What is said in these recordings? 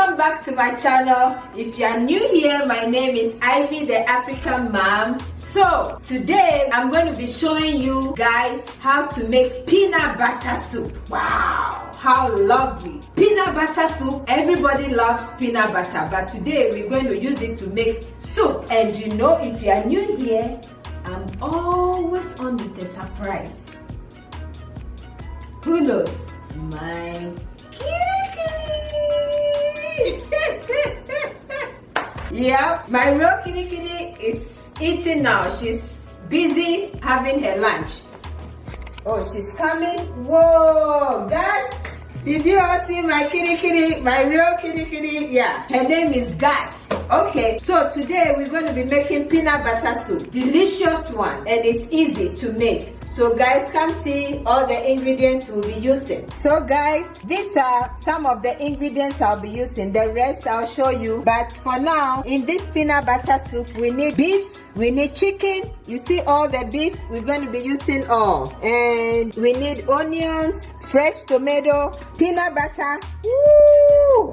Welcome back to my channel. If you are new here, my name is Ivy the African Mom. So today I'm going to be showing you guys how to make peanut butter soup. Wow, how lovely. Peanut butter soup, everybody loves peanut butter, but today we're going to use it to make soup. And you know, if you are new here, I'm always on with a surprise. Who knows? My yeah, my real kitty is eating now. She's busy having her lunch. Oh, she's coming. Whoa, guys, did you all see my kitty, my real kitty? Yeah, her name is Gas. Okay, so today we're going to be making peanut butter soup. Delicious one, and it's easy to make. So guys, come see all the ingredients we'll be using. So guys, these are some of the ingredients I'll be using. The rest I'll show you. But for now, in this peanut butter soup, we need beef, we need chicken. You see all the beef, we're going to be using all. And we need onions, fresh tomato, peanut butter. Woo!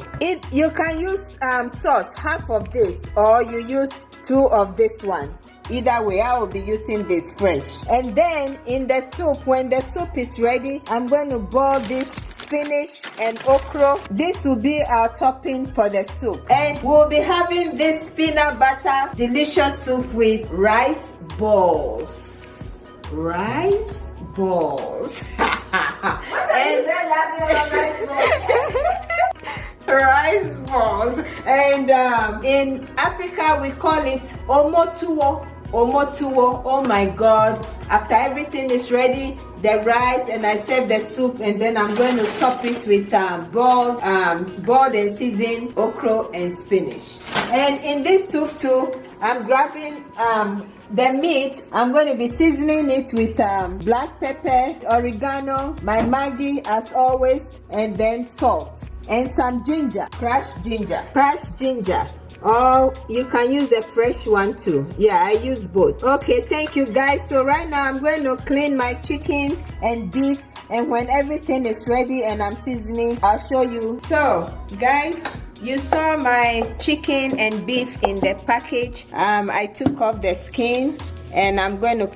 You can use sauce, half of this, or you use 2 of this one. Either way, I will be using this fresh. And then in the soup, when the soup is ready, I'm going to boil this spinach and okra. This will be our topping for the soup. And we'll be having this peanut butter delicious soup with rice balls. Rice balls. Rice balls. And in Africa, we call it omotuwo. Omotuwo. Oh my God. After everything is ready, the rice, and I serve the soup, and then I'm going to top it with boiled and seasoned okra and spinach. And in this soup too, I'm grabbing the meat. I'm going to be seasoning it with black pepper, oregano, my Maggi as always, and then salt and some ginger, crushed ginger. Or you can use the fresh one too. Yeah, I use both. Okay, thank you guys. So right now I'm going to clean my chicken and beef, and when everything is ready and I'm seasoning, I'll show you. So guys, you saw my chicken and beef in the package. I took off the skin, and I'm going to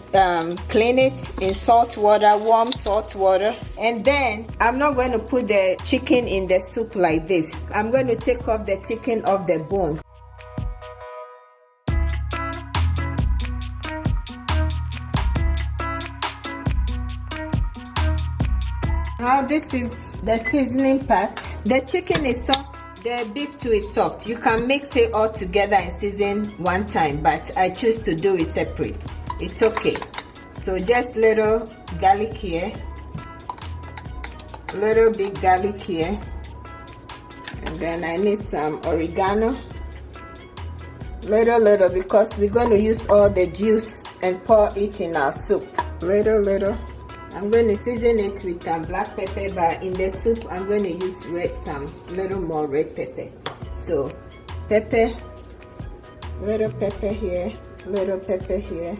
clean it in salt water, warm salt water. And then I'm not going to put the chicken in the soup like this. I'm going to take off the chicken off the bone. Now this is the seasoning part. The chicken is soft, the beef too is soft. You can mix it all together and season one time, but I choose to do it separate. It's okay. So just little garlic here, little bit garlic here, and then I need some oregano, little, because we're going to use all the juice and pour it in our soup. Little. I'm going to season it with black pepper, but in the soup I'm going to use some little more red pepper. So pepper, little pepper here, little pepper here,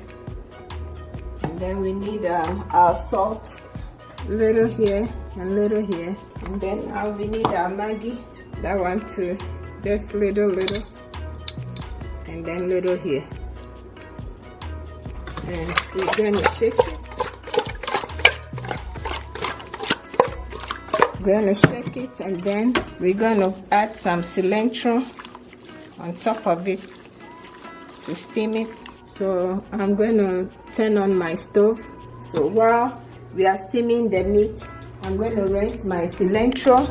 and then we need our salt, little here and little here, and then now we need our Maggi, that one too, just little, and then little here, and we're going to shake it. We're going to shake it, and then we're going to add some cilantro on top of it to steam it. So I'm going to turn on my stove. So while we are steaming the meat, I'm going to rinse my cilantro.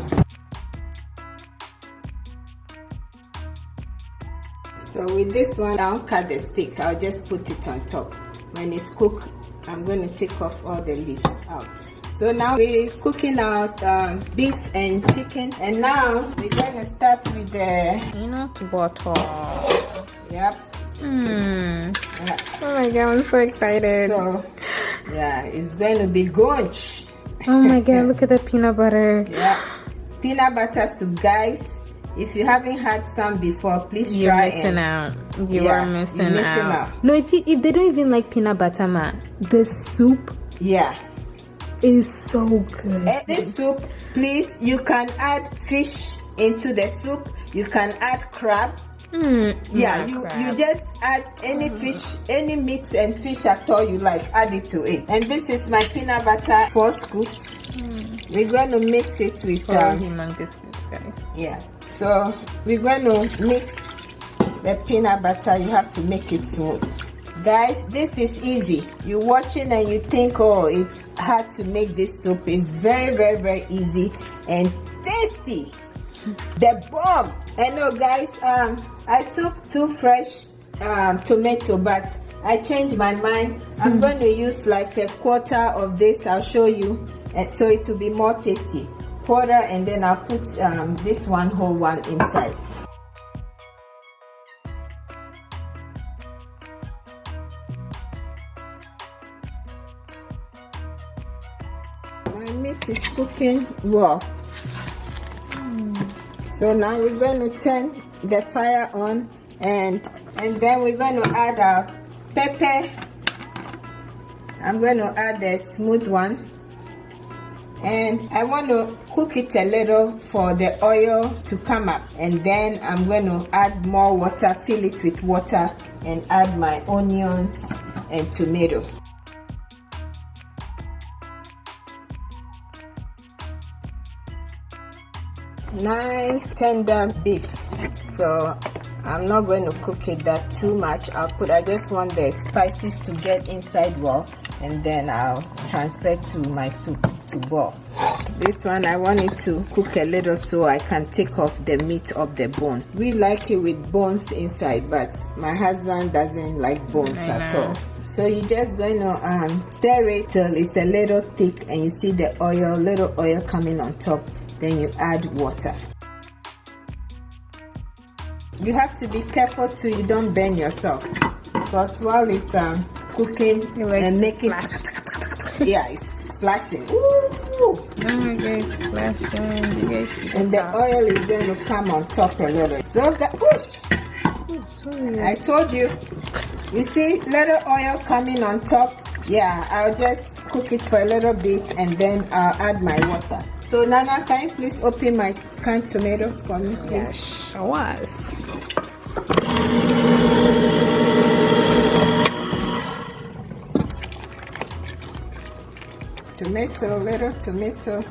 So with this one, I won't cut the stick, I'll just put it on top. When it's cooked, I'm going to take off all the leaves out. So now we're cooking out beef and chicken, and now we're going to start with the peanut butter. Yep. Oh my God, I'm so excited. So yeah, it's going to be gonch. Oh my God, look at the peanut butter. Yeah, peanut butter soup, guys. If you haven't had some before, please You're try missing it. out. You are missing out. out. No, if they don't even like peanut butter, man, the soup is so good. And this soup, please, you can add fish into the soup. You can add crab. Yeah, you just add any fish, any meat and fish at all you like, add it to it. And this is my peanut butter, 4 scoops. We're going to mix it with humongous scoops, guys. Yeah, so we're going to mix the peanut butter. You have to make it smooth. Guys, this is easy. You're watching and you think, oh, it's hard to make this soup. It's very, very, very easy and tasty. The bomb. I know, guys, I took 2 fresh tomato, but I changed my mind. I'm going to use like a quarter of this. I'll show you, and so it will be more tasty. Quarter, and then I'll put this whole one inside. My meat is cooking well. So now we're going to turn the fire on, and then we're going to add our pepper. I'm going to add the smooth one, and I want to cook it a little for the oil to come up, and then I'm going to add more water, fill it with water, and add my onions and tomato. Nice tender beef, so I'm not going to cook it that too much. I just want the spices to get inside well, and then I'll transfer to my soup to boil. This one I want it to cook a little so I can take off the meat of the bone. We like it with bones inside, but my husband doesn't like bones at all. So you're just going to stir it till it's a little thick, and you see the little oil coming on top. Then you add water. You have to be careful so you don't burn yourself, because while it's cooking and making yeah, it's splashing. Ooh. Oh my God, it's splashing. You guys see and the oil is going to come on top a little. So I told you. You see little oil coming on top. Yeah, I'll just cook it for a little bit, and then I'll add my water. So Nana, can you please open my canned tomato for me, please? Yes, I was. Tomato, little tomato.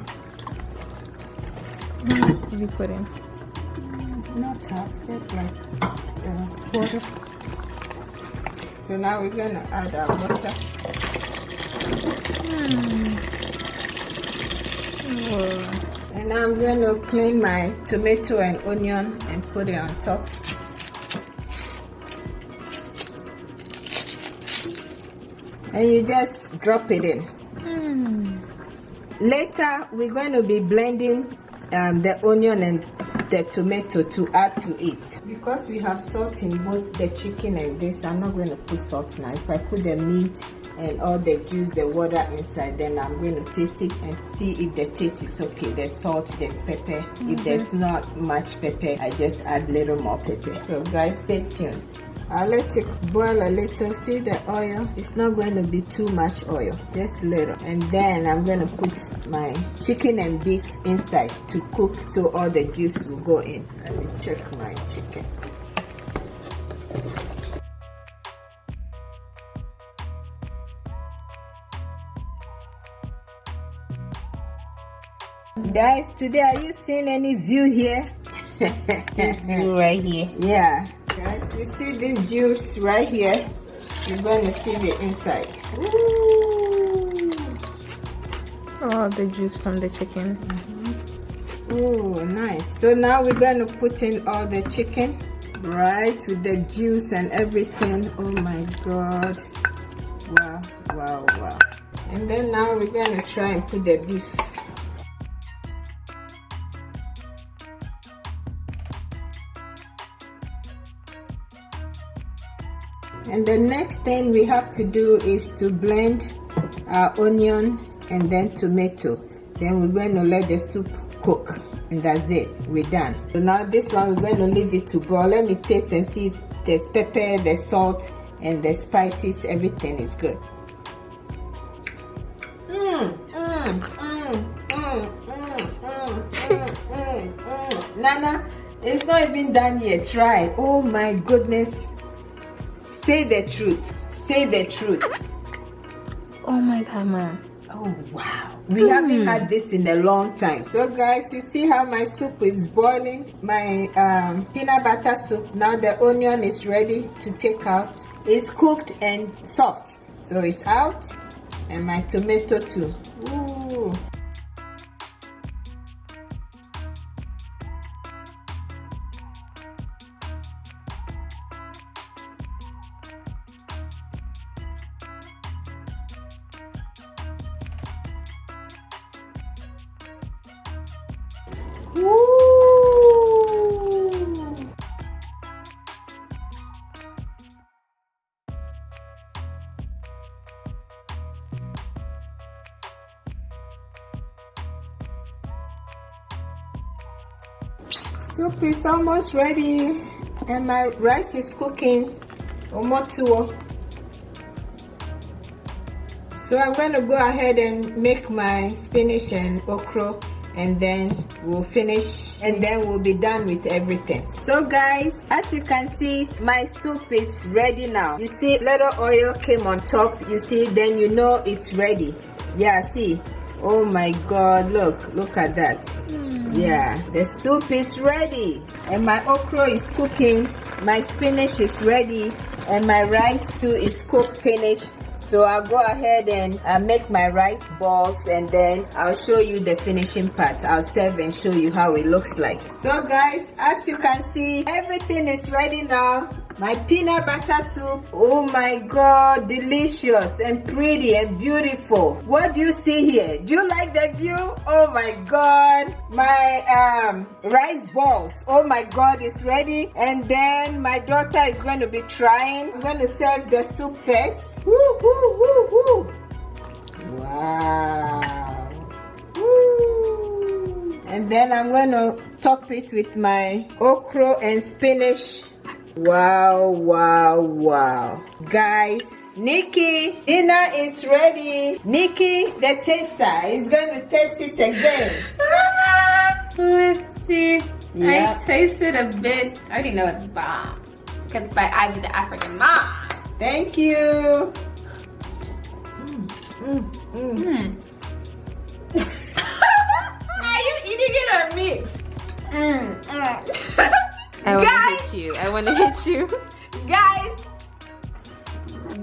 What do you put in? Not half, just like quarter. So now we're going to add our water. And now I'm going to clean my tomato and onion and put it on top. And you just drop it in. Later, we're going to be blending the onion and the tomato to add to it. Because we have salt in both the chicken and this, I'm not going to put salt now. If I put the meat and all the juice, the water inside, then I'm going to taste it and see if the taste is okay. The salt, there's pepper. If there's not much pepper, I just add a little more pepper. So guys, stay tuned. I'll let it boil a little. See the oil? It's not going to be too much oil, just little. And then I'm going to put my chicken and beef inside to cook so all the juice will go in. Let me check my chicken. Guys, today are you seeing any view here? This view right here. Yeah. Guys, you see this juice right here? You're going to see the inside. Ooh. Oh, the juice from the chicken. Oh, nice. So now we're going to put in all the chicken, right, with the juice and everything. Oh my God. Wow, wow, wow. And then now we're going to try and put the beef. And the next thing we have to do is to blend our onion and then tomato. Then we're going to let the soup cook, and that's it. We're done. So now this one we're going to leave it to boil. Let me taste and see if there's pepper, the salt, and the spices. Everything is good. Nana, it's not even done yet. Try. Oh my goodness. Say the truth. Say the truth. Oh my God, Mom. Oh wow. We haven't had this in a long time. So guys, you see how my soup is boiling? My peanut butter soup. Now the onion is ready to take out. It's cooked and soft. So it's out. And my tomato too. Ooh. Soup is almost ready and my rice is cooking. Omotuo. So I'm going to go ahead and make my spinach and okra, and then we'll finish, and then we'll be done with everything. So guys, as you can see, my soup is ready now. You see little oil came on top. You see, then you know it's ready. Yeah, see. Oh my God, look at that. Yeah, the soup is ready and my okra is cooking, my spinach is ready, and my rice too is cooked, finished. So I'll go ahead and make my rice balls, and then I'll show you the finishing part. I'll serve and show you how it looks like. So guys, as you can see, everything is ready now. My peanut butter soup, oh my God, delicious and pretty and beautiful. What do you see here? Do you like the view? Oh my God. My rice balls, oh my God, is ready. And then my daughter is going to be trying. I'm going to serve the soup first. Woo, woo, woo, woo. Wow. Woo. And then I'm going to top it with my okra and spinach. Wow, wow, wow. Guys, Nikki, dinner is ready. Nikki, the taster, is going to taste it again. Let's see. Yeah. I tasted a bit. I already know it's bomb. Because it's by Ivy the African Mom. Thank you. Are you eating it or me? I want to hit you. I want to hit you. Guys,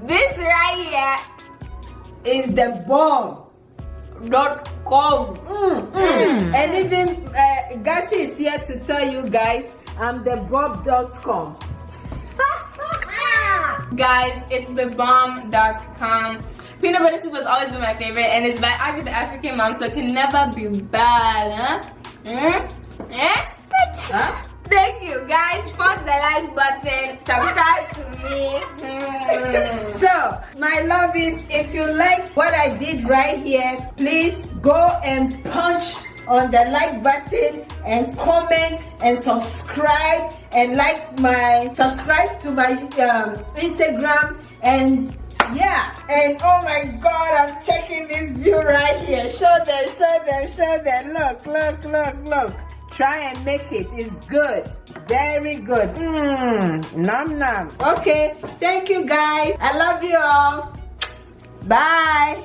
this right here Is the bomb. .com. And even Gatti is here to tell you guys, I'm the Bob.com. Guys, it's thebomb.com. Peanut butter soup has always been my favorite, and it's by Ivy the African Mom, so it can never be bad, huh? Thank you, guys. Punch the like button, subscribe to me. So, my lovies, if you like what I did right here, please go and punch on the like button and comment and subscribe and subscribe to my Instagram, and yeah, and oh my God, I'm checking this view right here. Show them. Look. Try and make it. It's good. Very good. Nom. Okay, thank you guys. I love you all. Bye.